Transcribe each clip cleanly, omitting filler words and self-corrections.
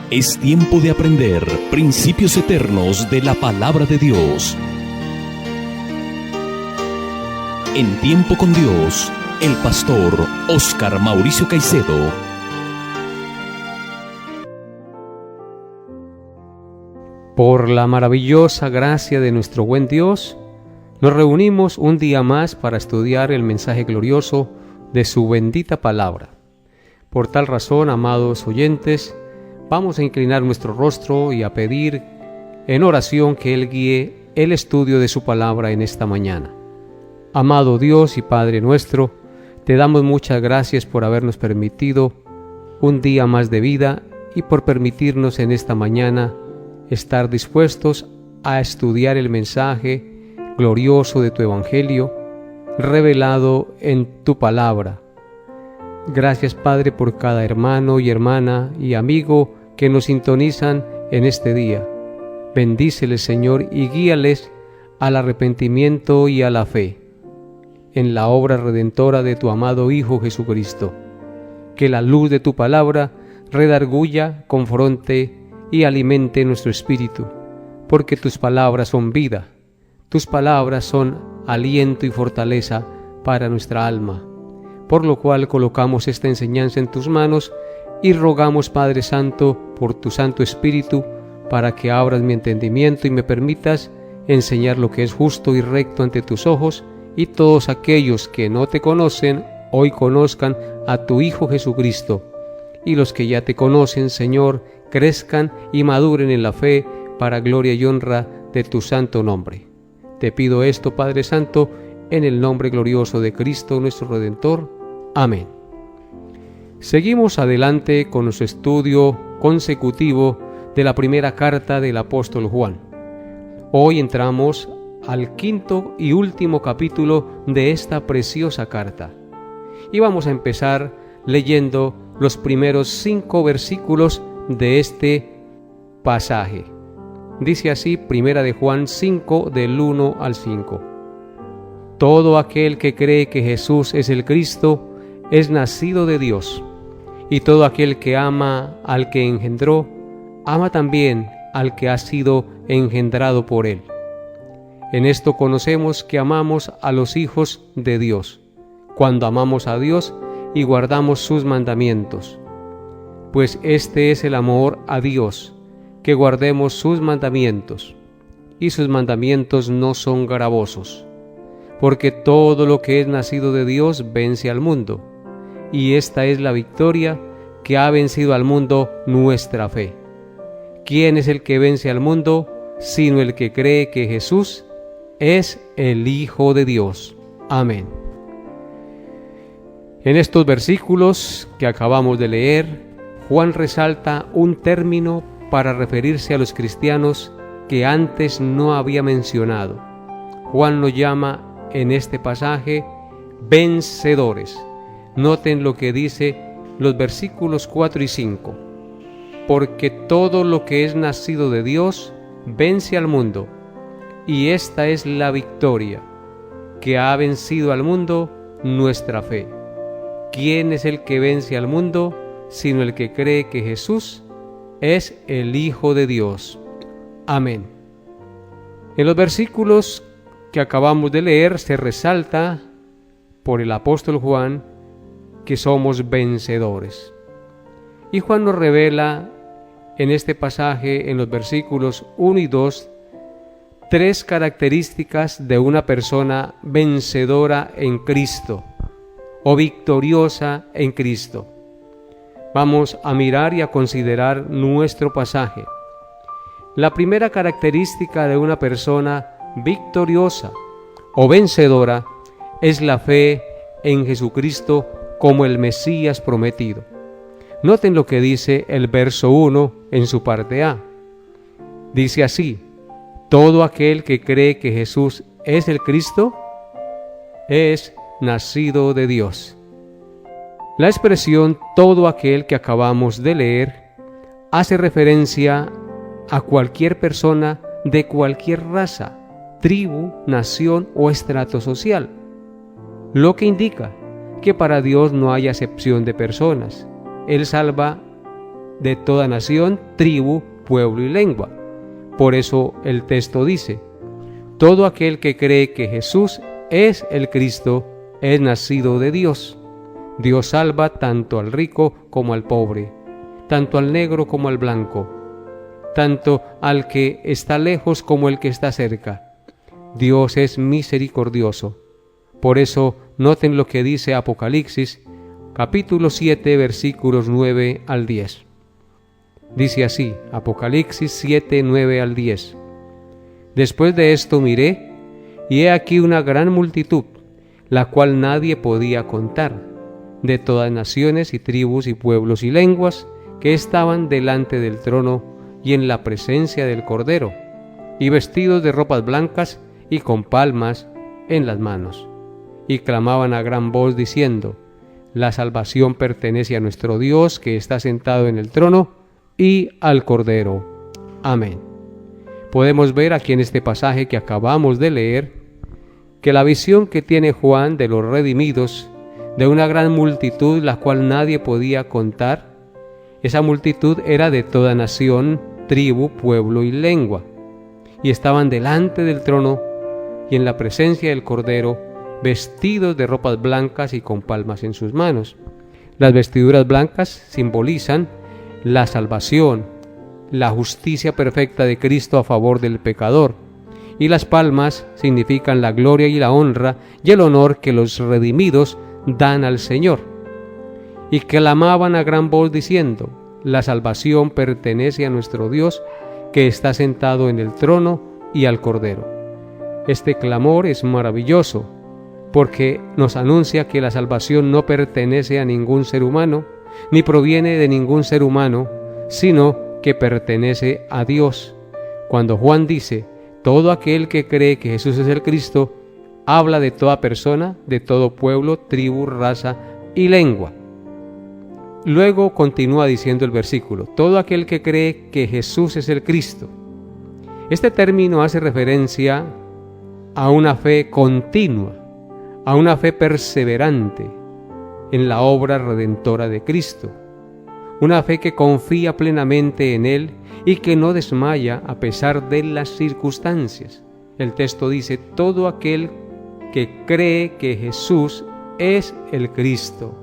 Es tiempo de aprender principios eternos de la palabra de Dios. En Tiempo con Dios, el pastor Óscar Mauricio Caicedo. Por la maravillosa gracia de nuestro buen Dios, nos reunimos un día más para estudiar el mensaje glorioso de su bendita palabra. Por tal razón, amados oyentes, vamos a inclinar nuestro rostro y a pedir en oración que Él guíe el estudio de su palabra en esta mañana. Amado Dios y Padre nuestro, te damos muchas gracias por habernos permitido un día más de vida y por permitirnos en esta mañana estar dispuestos a estudiar el mensaje glorioso de tu Evangelio revelado en tu palabra. Gracias, Padre, por cada hermano y hermana y amigo que nos sintonizan en este día. Bendíceles, Señor, y guíales al arrepentimiento y a la fe en la obra redentora de tu amado Hijo Jesucristo. Que la luz de tu palabra redarguya, confronte y alimente nuestro espíritu, porque tus palabras son vida, tus palabras son aliento y fortaleza para nuestra alma. Por lo cual colocamos esta enseñanza en tus manos y rogamos, Padre Santo, por tu Santo Espíritu, para que abras mi entendimiento y me permitas enseñar lo que es justo y recto ante tus ojos, y todos aquellos que no te conocen hoy conozcan a tu Hijo Jesucristo, y los que ya te conocen, Señor, crezcan y maduren en la fe para gloria y honra de tu santo nombre. Te pido esto, Padre Santo, en el nombre glorioso de Cristo nuestro Redentor. Amén. Seguimos adelante con nuestro estudio consecutivo de la primera carta del apóstol Juan. Hoy entramos al quinto y último capítulo de esta preciosa carta. Y vamos a empezar leyendo los primeros 5 versículos de este pasaje. Dice así, Primera de Juan 5, del 1 al 5. Todo aquel que cree que Jesús es el Cristo es nacido de Dios, y todo aquel que ama al que engendró, ama también al que ha sido engendrado por él. En esto conocemos que amamos a los hijos de Dios, cuando amamos a Dios y guardamos sus mandamientos. Pues este es el amor a Dios, que guardemos sus mandamientos, y sus mandamientos no son gravosos, porque todo lo que es nacido de Dios vence al mundo, y esta es la victoria que ha vencido al mundo, nuestra fe. ¿Quién es el que vence al mundo, sino el que cree que Jesús es el Hijo de Dios? Amén. En estos versículos que acabamos de leer, Juan resalta un término para referirse a los cristianos que antes no había mencionado. Juan los llama en este pasaje vencedores. Noten lo que dice los versículos 4 y 5. Porque todo lo que es nacido de Dios vence al mundo, y esta es la victoria que ha vencido al mundo, nuestra fe. ¿Quién es el que vence al mundo, sino el que cree que Jesús es el Hijo de Dios? Amén. En los versículos que acabamos de leer se resalta por el apóstol Juan que somos vencedores. Y Juan nos revela en este pasaje, en los versículos 1 y 2, 3 características de una persona vencedora en Cristo o victoriosa en Cristo. Vamos a mirar y a considerar nuestro pasaje. La primera característica de una persona victoriosa o vencedora es la fe en Jesucristo como el Mesías prometido. Noten lo que dice el verso 1 en su parte A. Dice así: todo aquel que cree que Jesús es el Cristo es nacido de Dios. La expresión todo aquel que acabamos de leer hace referencia a cualquier persona de cualquier raza, tribu, nación o estrato social, lo que indica que para Dios no hay acepción de personas. Él salva de toda nación, tribu, pueblo y lengua. Por eso el texto dice: todo aquel que cree que Jesús es el Cristo es nacido de Dios. Dios salva tanto al rico como al pobre, tanto al negro como al blanco, tanto al que está lejos como el que está cerca. Dios es misericordioso. Por eso noten lo que dice Apocalipsis, capítulo 7, versículos 9 al 10. Dice así, Apocalipsis 7, 9 al 10. Después de esto miré, y he aquí una gran multitud, la cual nadie podía contar, de todas naciones y tribus y pueblos y lenguas, que estaban delante del trono y en la presencia del Cordero, y vestidos de ropas blancas y con palmas en las manos. Y clamaban a gran voz diciendo: la salvación pertenece a nuestro Dios, que está sentado en el trono, y al Cordero. Amén. Podemos ver aquí en este pasaje que acabamos de leer que la visión que tiene Juan de los redimidos, de una gran multitud la cual nadie podía contar, esa multitud era de toda nación, tribu, pueblo y lengua, y estaban delante del trono y en la presencia del Cordero, vestidos de ropas blancas y con palmas en sus manos. Las vestiduras blancas simbolizan la salvación, la justicia perfecta de Cristo a favor del pecador, y las palmas significan la gloria y la honra y el honor que los redimidos dan al Señor. Y clamaban a gran voz diciendo: la salvación pertenece a nuestro Dios, que está sentado en el trono, y al Cordero. Este clamor es maravilloso, porque nos anuncia que la salvación no pertenece a ningún ser humano, ni proviene de ningún ser humano, sino que pertenece a Dios. Cuando Juan dice: todo aquel que cree que Jesús es el Cristo, habla de toda persona, de todo pueblo, tribu, raza y lengua. Luego continúa diciendo el versículo: todo aquel que cree que Jesús es el Cristo. Este término hace referencia a una fe continua, a una fe perseverante en la obra redentora de Cristo, una fe que confía plenamente en Él y que no desmaya a pesar de las circunstancias. El texto dice: todo aquel que cree que Jesús es el Cristo.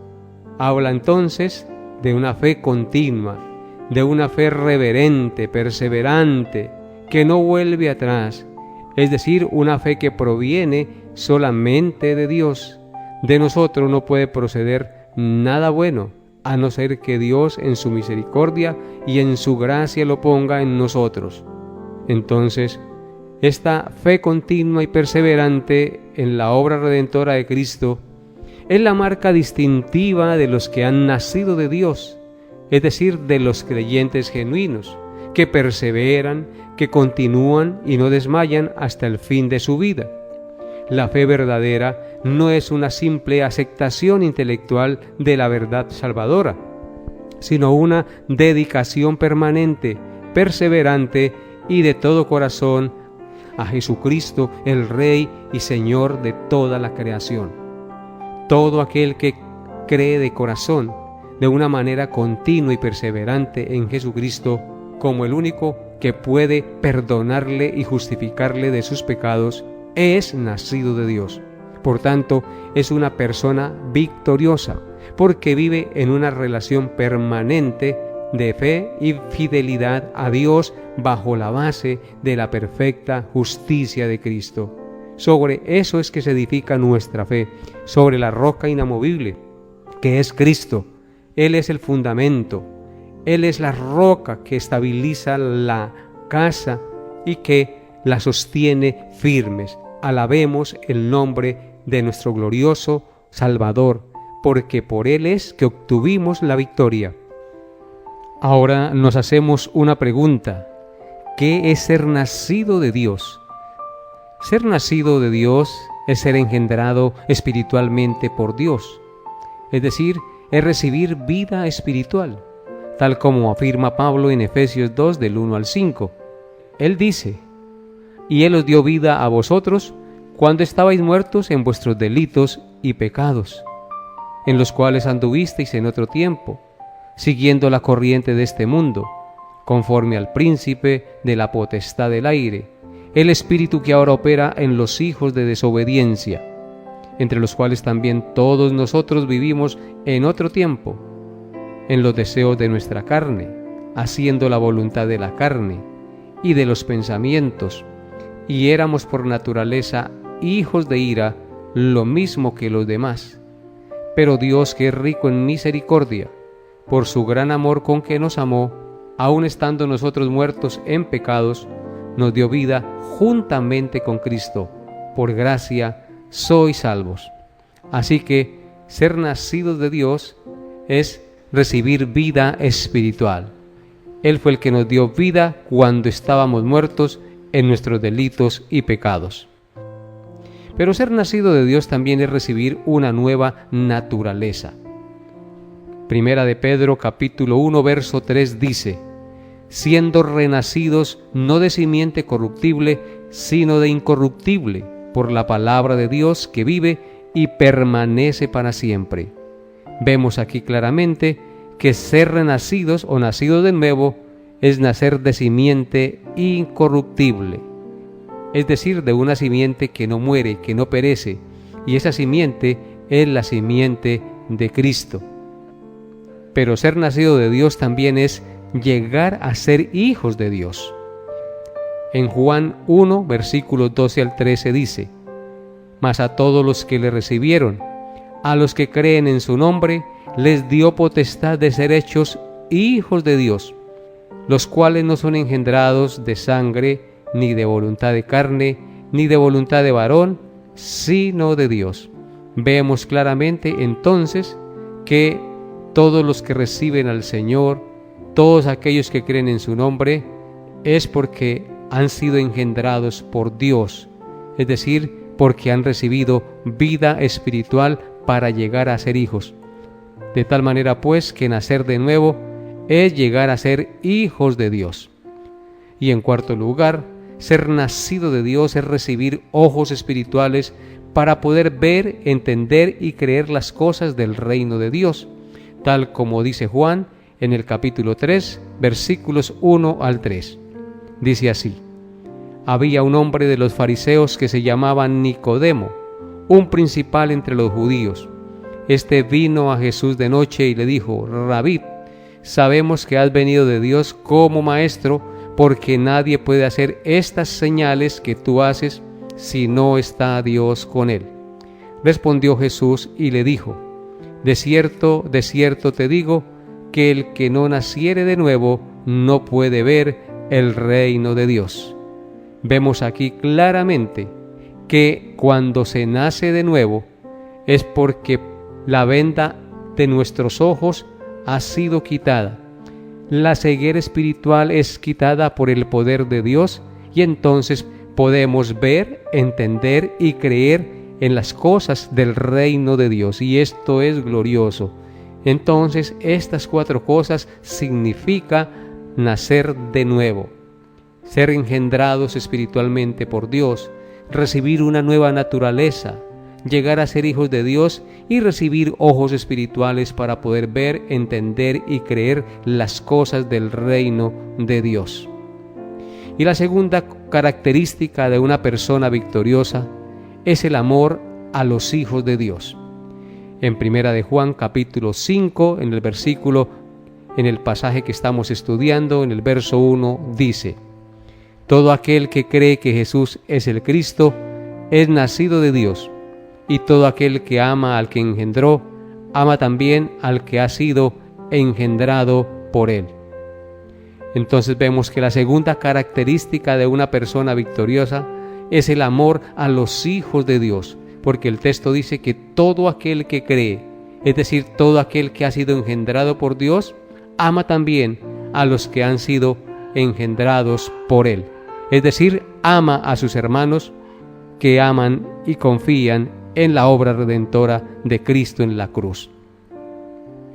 Habla entonces de una fe continua, de una fe reverente, perseverante, que no vuelve atrás, es decir, una fe que proviene solamente de Dios. De nosotros no puede proceder nada bueno, a no ser que Dios en su misericordia y en su gracia lo ponga en nosotros. Entonces, esta fe continua y perseverante en la obra redentora de Cristo es la marca distintiva de los que han nacido de Dios, es decir, de los creyentes genuinos, que perseveran, que continúan y no desmayan hasta el fin de su vida. La fe verdadera no es una simple aceptación intelectual de la verdad salvadora, sino una dedicación permanente, perseverante y de todo corazón a Jesucristo, el Rey y Señor de toda la creación. Todo aquel que cree de corazón, de una manera continua y perseverante en Jesucristo, como el único que puede perdonarle y justificarle de sus pecados, es nacido de Dios. Por tanto, es una persona victoriosa, porque vive en una relación permanente de fe y fidelidad a Dios bajo la base de la perfecta justicia de Cristo. Sobre eso es que se edifica nuestra fe, sobre la roca inamovible, que es Cristo. Él es el fundamento, Él es la roca que estabiliza la casa y que la sostiene firmes. Alabemos el nombre de nuestro glorioso Salvador, porque por Él es que obtuvimos la victoria. Ahora nos hacemos una pregunta: ¿qué es ser nacido de Dios? Ser nacido de Dios es ser engendrado espiritualmente por Dios, es decir, es recibir vida espiritual, tal como afirma Pablo en Efesios 2 del 1 al 5. Él dice: y Él os dio vida a vosotros cuando estabais muertos en vuestros delitos y pecados, en los cuales anduvisteis en otro tiempo, siguiendo la corriente de este mundo, conforme al príncipe de la potestad del aire, el espíritu que ahora opera en los hijos de desobediencia, entre los cuales también todos nosotros vivimos en otro tiempo, en los deseos de nuestra carne, haciendo la voluntad de la carne y de los pensamientos, y éramos por naturaleza hijos de ira, lo mismo que los demás. Pero Dios, que es rico en misericordia, por su gran amor con que nos amó, aun estando nosotros muertos en pecados, nos dio vida juntamente con Cristo. Por gracia sois salvos. Así que ser nacidos de Dios es recibir vida espiritual. Él fue el que nos dio vida cuando estábamos muertos en nuestros delitos y pecados. Pero ser nacido de Dios también es recibir una nueva naturaleza. Primera de Pedro capítulo 1 verso 3 dice: siendo renacidos no de simiente corruptible, sino de incorruptible, por la palabra de Dios que vive y permanece para siempre. Vemos aquí claramente que ser renacidos o nacidos de nuevo es nacer de simiente incorruptible, es decir, de una simiente que no muere, que no perece, y esa simiente es la simiente de Cristo. Pero ser nacido de Dios también es llegar a ser hijos de Dios. En Juan 1, versículos 12 al 13 dice: mas a todos los que le recibieron, a los que creen en su nombre, les dio potestad de ser hechos hijos de Dios, los cuales no son engendrados de sangre, ni de voluntad de carne, ni de voluntad de varón, sino de Dios. Vemos claramente entonces que todos los que reciben al Señor, todos aquellos que creen en su nombre, es porque han sido engendrados por Dios, es decir, porque han recibido vida espiritual para llegar a ser hijos. De tal manera pues que nacer de nuevo es llegar a ser hijos de Dios. Y en cuarto lugar, ser nacido de Dios es recibir ojos espirituales para poder ver, entender y creer las cosas del reino de Dios, tal como dice Juan en el capítulo 3, versículos 1 al 3. Dice así: había un hombre de los fariseos que se llamaba Nicodemo, un principal entre los judíos. Este vino a Jesús de noche y le dijo: Rabí, sabemos que has venido de Dios como maestro, porque nadie puede hacer estas señales que tú haces si no está Dios con él. Respondió Jesús y le dijo: de cierto te digo, que el que no naciere de nuevo no puede ver el reino de Dios. Vemos aquí claramente que cuando se nace de nuevo es porque la venda de nuestros ojos ha sido quitada. La ceguera espiritual es quitada por el poder de Dios y entonces podemos ver, entender y creer en las cosas del reino de Dios, y esto es glorioso. Entonces estas 4 cosas significa nacer de nuevo: ser engendrados espiritualmente por Dios, recibir una nueva naturaleza, llegar a ser hijos de Dios y recibir ojos espirituales para poder ver, entender y creer las cosas del reino de Dios. Y la segunda característica de una persona victoriosa es el amor a los hijos de Dios. En Primera de Juan capítulo 5, en el pasaje que estamos estudiando, en el verso 1, dice: todo aquel que cree que Jesús es el Cristo es nacido de Dios, y todo aquel que ama al que engendró, ama también al que ha sido engendrado por él. Entonces vemos que la segunda característica de una persona victoriosa es el amor a los hijos de Dios, porque el texto dice que todo aquel que cree, es decir, todo aquel que ha sido engendrado por Dios, ama también a los que han sido engendrados por él. Es decir, ama a sus hermanos que aman y confían en la obra redentora de Cristo en la cruz.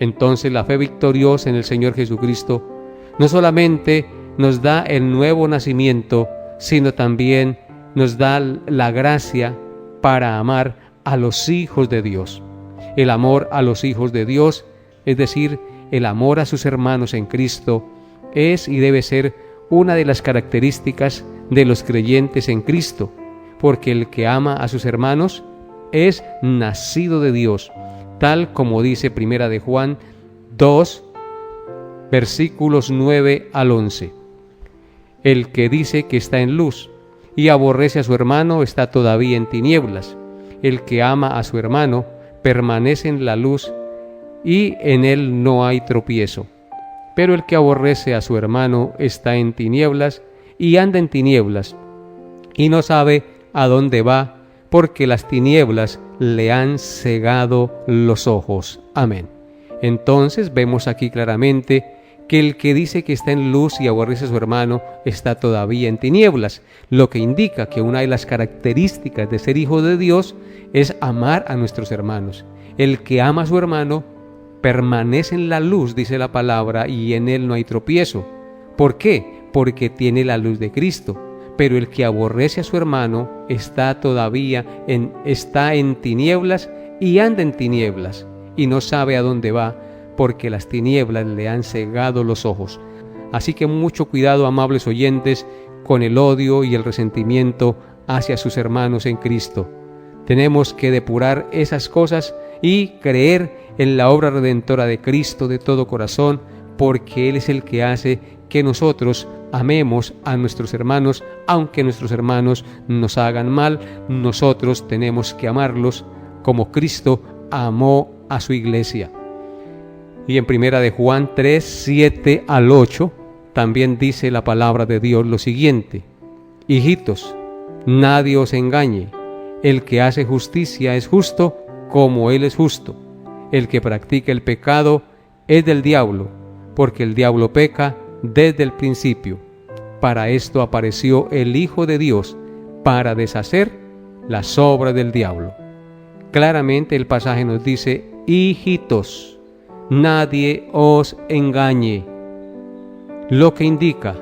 Entonces la fe victoriosa en el Señor Jesucristo no solamente nos da el nuevo nacimiento, sino también nos da la gracia para amar a los hijos de Dios. El amor a los hijos de Dios, es decir, el amor a sus hermanos en Cristo es y debe ser una de las características de los creyentes en Cristo, porque el que ama a sus hermanos es nacido de Dios, tal como dice Primera de Juan 2, versículos 9 al 11. El que dice que está en luz y aborrece a su hermano está todavía en tinieblas. El que ama a su hermano permanece en la luz y en él no hay tropiezo. Pero el que aborrece a su hermano está en tinieblas y anda en tinieblas y no sabe a dónde va, porque las tinieblas le han cegado los ojos. Amén. Entonces vemos aquí claramente que el que dice que está en luz y aborrece a su hermano está todavía en tinieblas, lo que indica que una de las características de ser hijo de Dios es amar a nuestros hermanos. El que ama a su hermano permanece en la luz, dice la palabra, y en él no hay tropiezo. ¿Por qué? Porque tiene la luz de Cristo. Pero el que aborrece a su hermano está en tinieblas y anda en tinieblas y no sabe a dónde va, porque las tinieblas le han cegado los ojos. Así que mucho cuidado, amables oyentes, con el odio y el resentimiento hacia sus hermanos en Cristo. Tenemos que depurar esas cosas y creer en la obra redentora de Cristo de todo corazón, porque Él es el que hace que nosotros amemos a nuestros hermanos, aunque nuestros hermanos nos hagan mal. Nosotros tenemos que amarlos como Cristo amó a su iglesia. Y en Primera de Juan 3, 7 al 8, también dice la palabra de Dios lo siguiente: Hijitos, nadie os engañe. El que hace justicia es justo como Él es justo. El que practica el pecado es del diablo, porque el diablo peca desde el principio. Para esto apareció el Hijo de Dios, para deshacer las obras del diablo. Claramente el pasaje nos dice: hijitos, nadie os engañe. Lo que indica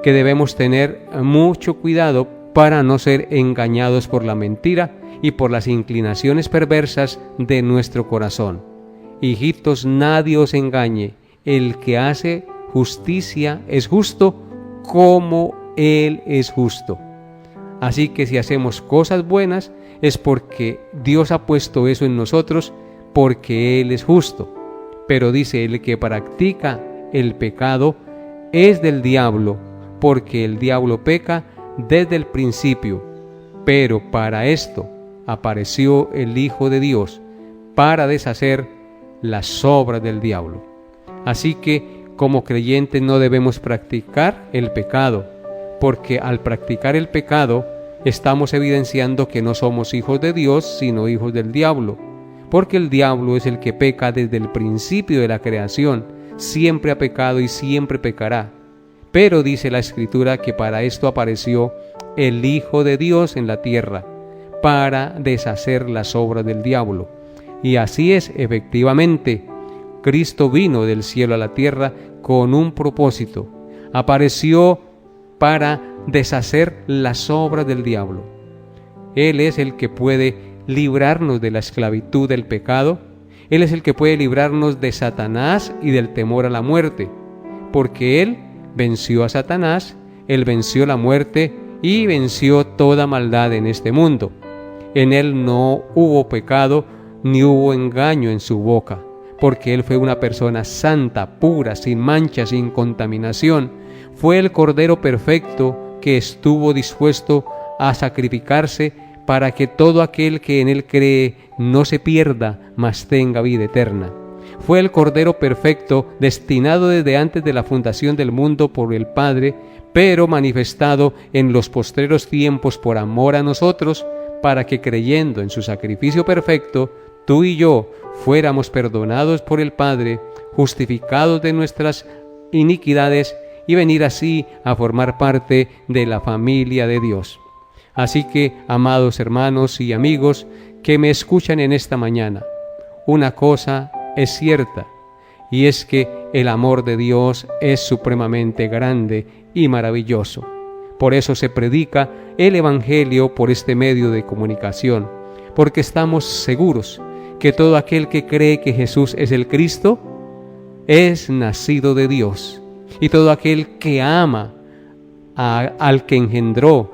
que debemos tener mucho cuidado para no ser engañados por la mentira y por las inclinaciones perversas de nuestro corazón. Hijitos, nadie os engañe. El que hace justicia es justo como Él es justo. Así que si hacemos cosas buenas es porque Dios ha puesto eso en nosotros, porque Él es justo. Pero dice: el que practica el pecado es del diablo, porque el diablo peca desde el principio. Pero para esto apareció el Hijo de Dios, para deshacer las obras del diablo. Así que como creyentes no debemos practicar el pecado, porque al practicar el pecado estamos evidenciando que no somos hijos de Dios, sino hijos del diablo, porque el diablo es el que peca desde el principio de la creación, siempre ha pecado y siempre pecará. Pero dice la Escritura que para esto apareció el Hijo de Dios en la tierra, para deshacer las obras del diablo. Y así es, efectivamente, Cristo vino del cielo a la tierra con un propósito. Apareció para deshacer las obras del diablo. Él es el que puede librarnos de la esclavitud del pecado. Él es el que puede librarnos de Satanás y del temor a la muerte, porque Él venció a Satanás, Él venció la muerte y venció toda maldad en este mundo. En Él no hubo pecado ni hubo engaño en su boca, porque Él fue una persona santa, pura, sin mancha, sin contaminación. Fue el Cordero perfecto que estuvo dispuesto a sacrificarse para que todo aquel que en Él cree no se pierda, mas tenga vida eterna. Fue el Cordero perfecto destinado desde antes de la fundación del mundo por el Padre, pero manifestado en los postreros tiempos por amor a nosotros, para que creyendo en su sacrificio perfecto, tú y yo fuéramos perdonados por el Padre, justificados de nuestras iniquidades y venir así a formar parte de la familia de Dios. Así que, amados hermanos y amigos que me escuchan en esta mañana, una cosa es cierta, y es que el amor de Dios es supremamente grande y maravilloso. Por eso se predica el Evangelio por este medio de comunicación, porque estamos seguros que todo aquel que cree que Jesús es el Cristo es nacido de Dios. Y todo aquel que ama al que engendró,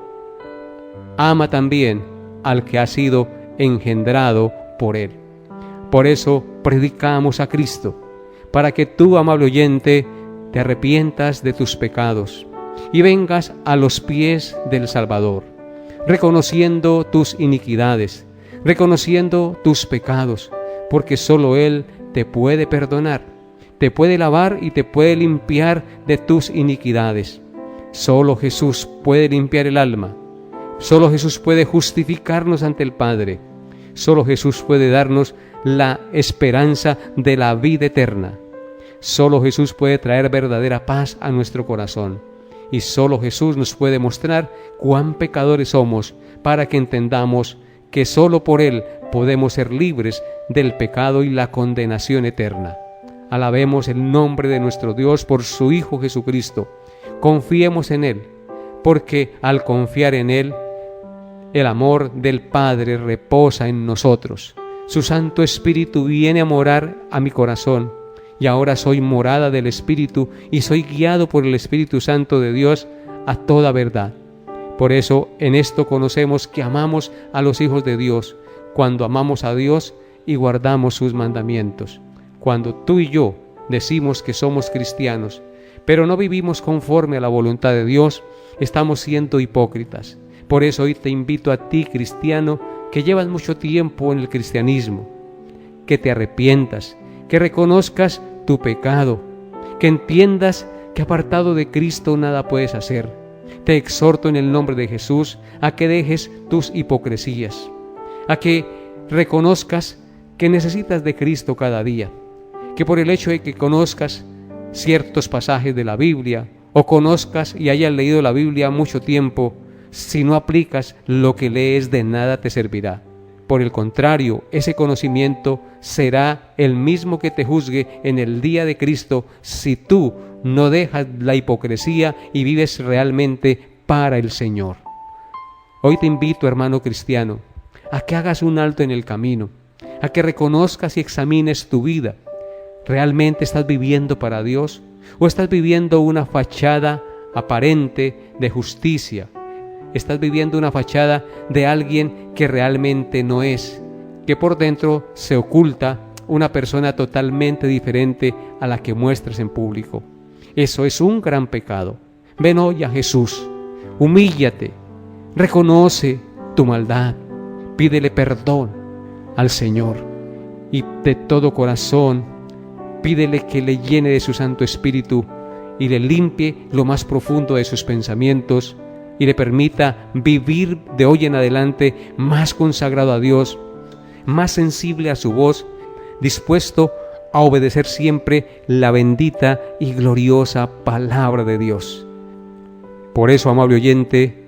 ama también al que ha sido engendrado por él. Por eso predicamos a Cristo, para que tú, amable oyente, te arrepientas de tus pecados y vengas a los pies del Salvador, reconociendo tus iniquidades, reconociendo tus pecados, porque solo Él te puede perdonar, te puede lavar y te puede limpiar de tus iniquidades. Solo Jesús puede limpiar el alma, solo Jesús puede justificarnos ante el Padre, solo Jesús puede darnos la esperanza de la vida eterna. Solo Jesús puede traer verdadera paz a nuestro corazón. Y solo Jesús nos puede mostrar cuán pecadores somos, para que entendamos que solo por Él podemos ser libres del pecado y la condenación eterna. Alabemos el nombre de nuestro Dios por su Hijo Jesucristo. Confiemos en Él, porque al confiar en Él, el amor del Padre reposa en nosotros. Su Santo Espíritu viene a morar a mi corazón. Y ahora soy morada del Espíritu y soy guiado por el Espíritu Santo de Dios a toda verdad. Por eso en esto conocemos que amamos a los hijos de Dios, cuando amamos a Dios y guardamos sus mandamientos. Cuando tú y yo decimos que somos cristianos, pero no vivimos conforme a la voluntad de Dios, estamos siendo hipócritas. Por eso hoy te invito a ti, cristiano, que llevas mucho tiempo en el cristianismo, que te arrepientas, que reconozcas tu pecado, que entiendas que apartado de Cristo nada puedes hacer. Te exhorto en el nombre de Jesús a que dejes tus hipocresías, a que reconozcas que necesitas de Cristo cada día, que por el hecho de que conozcas ciertos pasajes de la Biblia o conozcas y hayas leído la Biblia mucho tiempo, si no aplicas lo que lees, de nada te servirá. Por el contrario, ese conocimiento será el mismo que te juzgue en el día de Cristo si tú no dejas la hipocresía y vives realmente para el Señor. Hoy te invito, hermano cristiano, a que hagas un alto en el camino, a que reconozcas y examines tu vida. ¿Realmente estás viviendo para Dios o estás viviendo una fachada aparente de justicia? Estás viviendo una fachada de alguien que realmente no es, que por dentro se oculta una persona totalmente diferente a la que muestras en público. Eso es un gran pecado. Ven hoy a Jesús, humíllate, reconoce tu maldad, pídele perdón al Señor y de todo corazón pídele que le llene de su Santo Espíritu y le limpie lo más profundo de sus pensamientos y le permita vivir de hoy en adelante más consagrado a Dios, más sensible a su voz, dispuesto a obedecer siempre la bendita y gloriosa palabra de Dios. Por eso, amable oyente,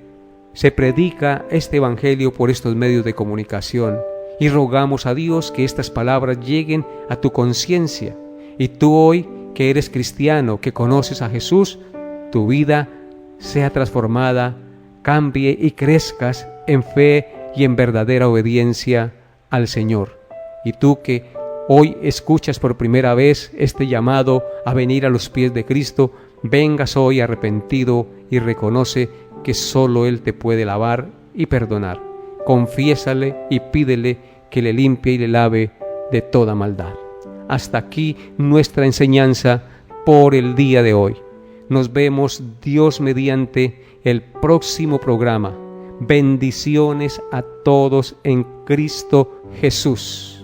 se predica este evangelio por estos medios de comunicación y rogamos a Dios que estas palabras lleguen a tu conciencia y tú hoy que eres cristiano, que conoces a Jesús, tu vida sea transformada, cambie y crezcas en fe y en verdadera obediencia al Señor. Y tú que hoy escuchas por primera vez este llamado a venir a los pies de Cristo, vengas hoy arrepentido y reconoce que solo Él te puede lavar y perdonar. Confiésale y pídele que le limpie y le lave de toda maldad. Hasta aquí nuestra enseñanza por el día de hoy. Nos vemos, Dios mediante, el próximo programa. Bendiciones a todos en Cristo Jesús.